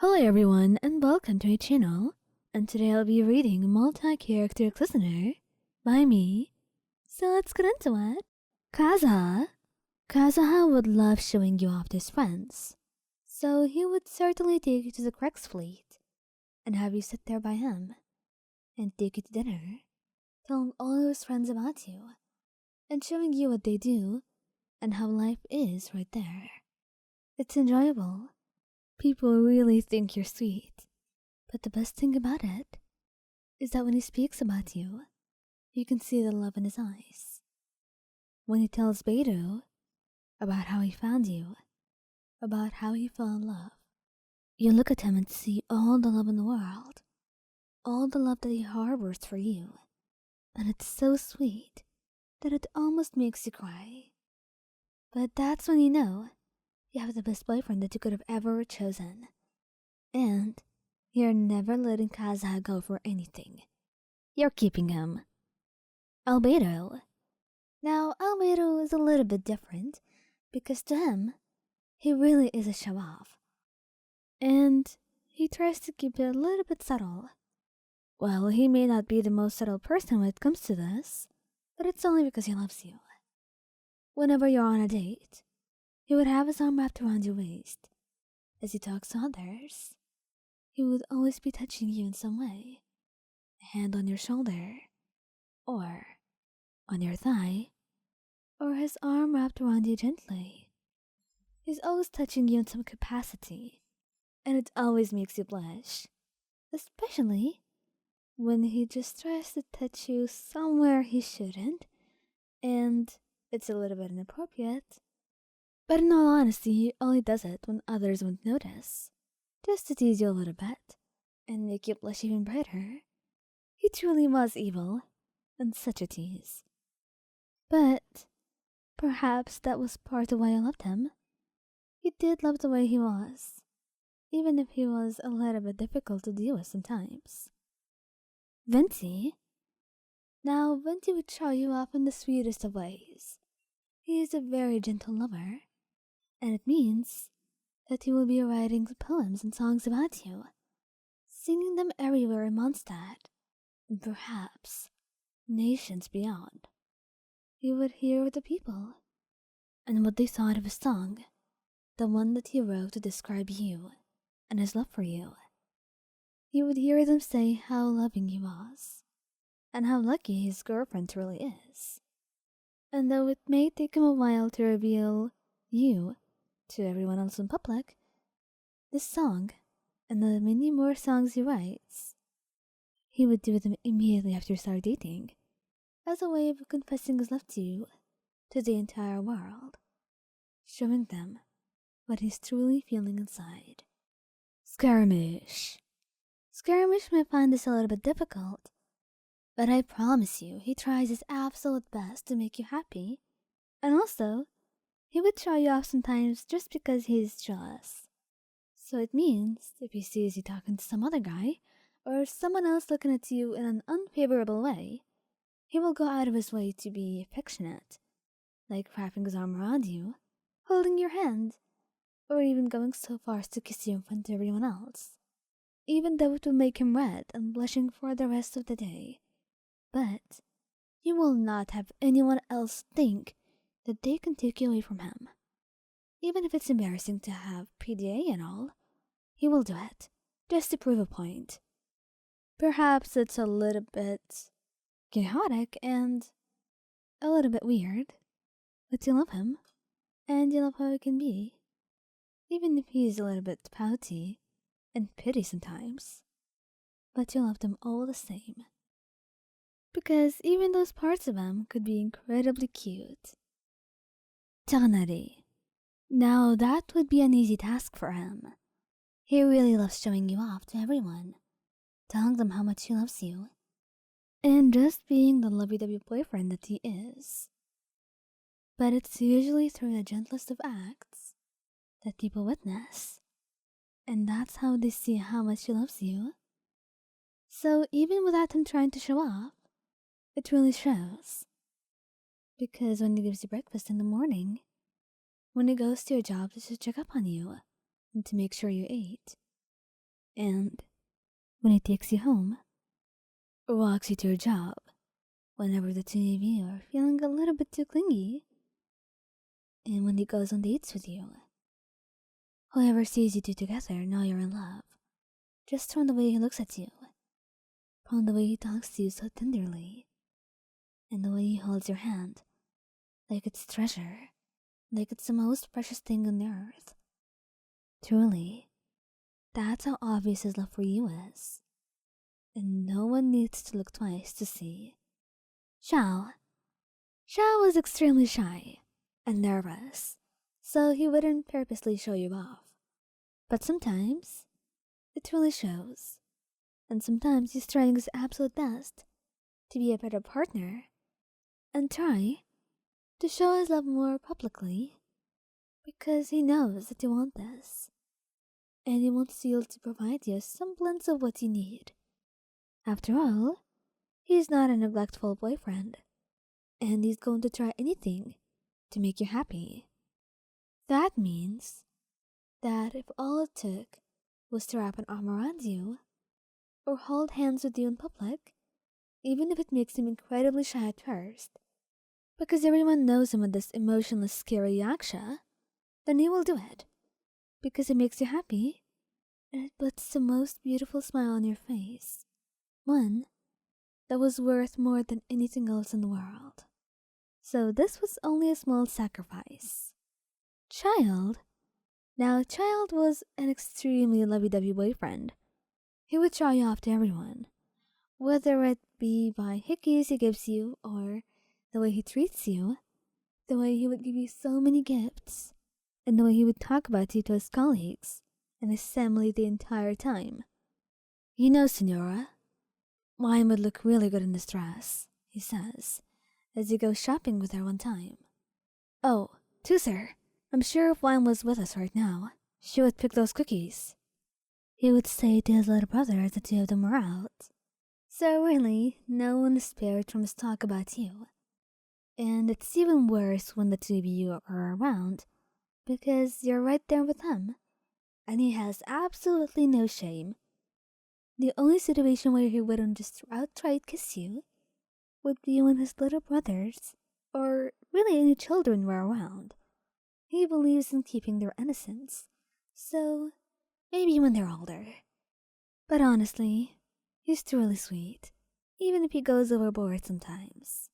Hello everyone and welcome to my channel, and today I'll be reading Multi-Character Listener by me. So let's get into it. Kazuha. Kazuha would love showing you off to his friends, so he would certainly take you to the Crex fleet and have you sit there by him and take you to dinner, telling all his friends about you and showing you what they do and how life is right there. It's enjoyable. People really think you're sweet, but the best thing about it is that when he speaks about you, you can see the love in his eyes. When he tells Albedo about how he found you, about how he fell in love, you look at him and see all the love in the world, all the love that he harbors for you, and it's so sweet that it almost makes you cry. But that's when you know you have the best boyfriend that you could have ever chosen. And you're never letting Kazuha go for anything. You're keeping him. Albedo. Now, Albedo is a little bit different because to him, he really is a show-off. And he tries to keep it a little bit subtle. Well, he may not be the most subtle person when it comes to this, but it's only because he loves you. Whenever you're on a date, he would have his arm wrapped around your waist. As he talks to others, he would always be touching you in some way. A hand on your shoulder, or on your thigh, or his arm wrapped around you gently. He's always touching you in some capacity, and it always makes you blush. Especially when he just tries to touch you somewhere he shouldn't, and it's a little bit inappropriate. But in all honesty, he only does it when others won't notice, just to tease you a little bit, and make you blush even brighter. He truly was evil, and such a tease. But perhaps that was part of why I loved him. You did love the way he was, even if he was a little bit difficult to deal with sometimes. Venti. Now, Venti would show you off in the sweetest of ways. He is a very gentle lover, and it means that he will be writing poems and songs about you, singing them everywhere in Mondstadt, and perhaps nations beyond. He would hear the people, and what they thought of his song, the one that he wrote to describe you and his love for you. He would hear them say how loving he was, and how lucky his girlfriend really is. And though it may take him a while to reveal you to everyone else in public, this song, and the many more songs he writes, he would do them immediately after you start dating, as a way of confessing his love to you, to the entire world, showing them what he's truly feeling inside. Scaramouche. Scaramouche may find this a little bit difficult, but I promise you he tries his absolute best to make you happy, and also he would show you off sometimes just because he's jealous. So it means if he sees you talking to some other guy, or someone else looking at you in an unfavorable way, he will go out of his way to be affectionate, like wrapping his arm around you, holding your hand, or even going so far as to kiss you in front of everyone else, even though it will make him red and blushing for the rest of the day. But you will not have anyone else think that they can take you away from him. Even if it's embarrassing to have PDA and all, he will do it, just to prove a point. Perhaps it's a little bit chaotic and a little bit weird, but you love him, and you love how he can be, even if he's a little bit pouty and petty sometimes. But you love them all the same, because even those parts of him could be incredibly cute. Tighnari. Now that would be an easy task for him. He really loves showing you off to everyone, telling them how much he loves you, and just being the lovey-dovey boyfriend that he is. But it's usually through the gentlest of acts that people witness, and that's how they see how much he loves you. So even without him trying to show off, it really shows. Because when he gives you breakfast in the morning, when he goes to your job to check up on you and to make sure you ate, And when he takes you home, or walks you to your job, whenever the two of you are feeling a little bit too clingy, and when he goes on dates with you, whoever sees you two together know you're in love, just from the way he looks at you, from the way he talks to you so tenderly, and the way he holds your hand, like it's treasure, like it's the most precious thing on earth. Truly, that's how obvious his love for you is, and no one needs to look twice to see. Xiao. Xiao was extremely shy and nervous, so he wouldn't purposely show you off. But sometimes, it really shows, and sometimes he's trying his absolute best to be a better partner and try to show his love more publicly because he knows that you want this, and he wants you to provide you a semblance of what you need. After all, he's not a neglectful boyfriend, and he's going to try anything to make you happy. That means that if all it took was to wrap an arm around you, or hold hands with you in public, even if it makes him incredibly shy at first, because everyone knows him with this emotionless, scary yaksha, then he will do it, because it makes you happy, and it puts the most beautiful smile on your face, one that was worth more than anything else in the world. So this was only a small sacrifice. Childe. Now, Childe was an extremely lovey-dovey boyfriend. He would show you off to everyone, whether it be by hickeys he gives you or the way he treats you, the way he would give you so many gifts, and the way he would talk about you to his colleagues and his family the entire time. You know, Senora, mine would look really good in this dress, he says, as he goes shopping with her one time. Oh, too, sir, I'm sure if Wine was with us right now, she would pick those cookies, he would say to his little brother as the two of them were out. So really, no one is spared from his talk about you. And it's even worse when the two of you are around, because you're right there with him, and he has absolutely no shame. The only situation where he wouldn't just outright kiss you would be when his little brothers, or really any children, were around. He believes in keeping their innocence, so maybe when they're older. But honestly, he's truly sweet, even if he goes overboard sometimes.